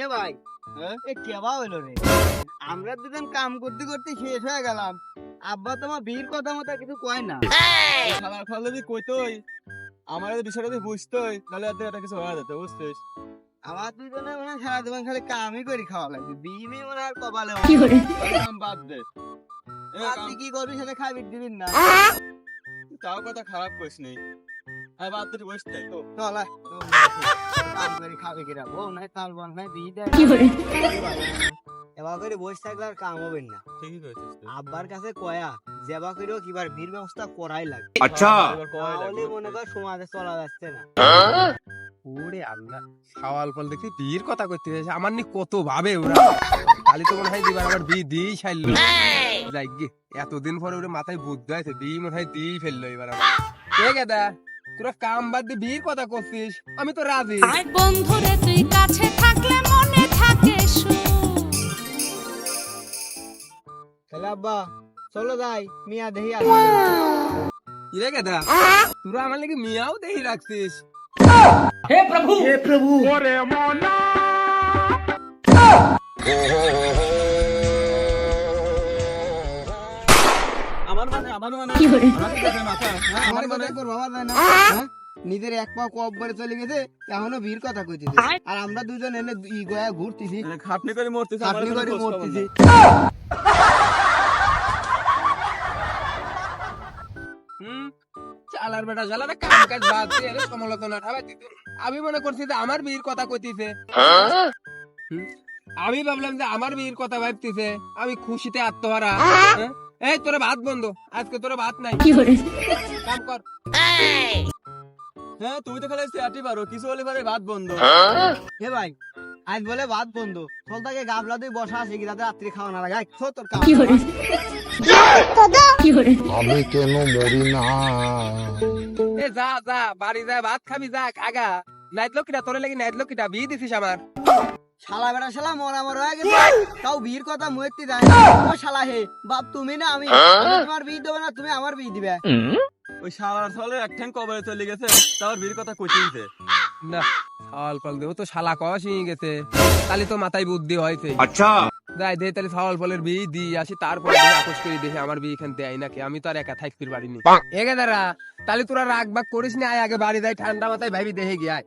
এ ভাই এ কেবা হইলো রে, আমরা দুজন কাম করতে করতে শেষ হয়ে গেলাম, আব্বা তোমার বিয়ের কথা মতো কিছু কয় না। শালার ফল যদি কইতোই আমার এই বিষয়টা যদি বুঝতোই তাহলে আর এটা কিছু হয়ে যেত, বুঝছিস? আমার দুজনে মনে হয় সারা জীবন খালি কামই করে খাওয়া লাগবে, বিয়ে মেয়ে মনে হয় আর কপালে কাম বাদ দে। আপনি কি করবি সেটা খাবি দিবিন না। তাও কথা খারাপ করিস নি, আর বাদ দে, বসতে চল আয়, কাম করে খাবে কিরা, বউ নাই তাল বল নাই বিয়ে দেয়। এবার করে বসে থাকলে আর কাম হবে না। ঠিকই কইছিস তুই। আব্বার কাছে কয়া যেবা করেও কিবার বীর ব্যবস্থা করাই লাগে, এবার কয় তাহলে লাগবে। মনে কর সমাজে চলা যাচ্ছে না। ওরে আল্লাহ, সওয়াল ফল দেখি বিয়ের কথা করতে হয়েছে আমার নি কত ভাবে ওরা। কালি তো মনে হয় দিবার আমার বিয়ে দিয়েই ছাড়লো। যাই গে, এতদিন পরে ওরে মাথায় বুদ্ধি আছে, বিয়ে মনে হয় দিয়েই ফেললো এবার আমার। ঠিক আছে, তোরা কাম বাদ দিয়ে বিয়ের কথা করছিস, আমি তো রাজি। বন্ধুরে তুই কাছে থাকলে মনে থাকে তাহলে আব্বা চলো যাই, মিয়া দেহি আসবে। ইরে গেদা, তোরা আমার লাগে মিয়াও দেখি রাখছিস। আমার মানে আমার মাথা আমার কথা একবার ভাবা যায় না? হ্যাঁ? নিজের এক পা কব করে চলে গেছে, এখনো বীর কথা কইতেছে, আর আমরা দুজন এনে ই গয়া ঘুরতেছি, খাটনি করে মরতেছ, আমার আপনি কোনো করে খোঁজ খবর মরতেছি। নাই। চালার বেটা চালার কাম কাজ বাদ দিয়ে এর সমালোচনা ঠাবাই দিত। আমি মনে করছি যে আমার বিয়ের কথা কইতিছে। আমি ভাবলাম যে আমার বিয়ের কথা ভাবতিছে, আমি খুশিতে আত্মহারা। হ্যাঁ? এই তোরা ভাত বন্ধ, আজকে তোরা ভাত নাই, কাম কর। হ্যাঁ, তুমি তো খালি চেয়ারটি পারো, কিছু হলে পারে ভাত বন্ধ। হে ভাই, আজ বলে ভাত বন্ধ, চলতাকে গাবলা দিয়ে বসা আছে কি যাতে রাত্রি খাওয়া না লাগে, আয়, খো তোর কাম। আমি কেন মরি না? এ যা যা বাড়ি যা, ভাত খাবি যা আগা। নাইত লোকিটা তোরে লাগি, নাইত লোকিটা বিয়ে দিছিস আমার। শালা বেটা শালা মরা মরা হয়ে গেছে, তাও বীর কথা মুয়েতে যায় না। ও শালা হে, বাপ তুমি না আমি, আমি তোমার বিয়ে দেবো না, তুমি আমার বিয়ে দিবে। ওই শালার ফলে এক ঠ্যাং কবরে চলে গেছে, তার বীর কথা কইতেইছে। না, ছাওয়াল পাল দেহ তো শালা কওয়া শিখে গেছে, তাহলে তো মাথায় বুদ্ধি হয়েছে। যাই দে তাহলে ছাওয়াল ফলের বিয়ে দিয়ে আসি, তারপরে আপোষ করে দেখি আমার বিয়ে এখান দেয় নাকি, আমি তো আর একা থাকতে পারিনি। এগে দাঁড়া, তাহলে তোরা রাগ বাগ করিস না, আয় আগে বাড়ি যাই, ঠান্ডা মাথায় ভাবি দেখে গিয়ে আয়।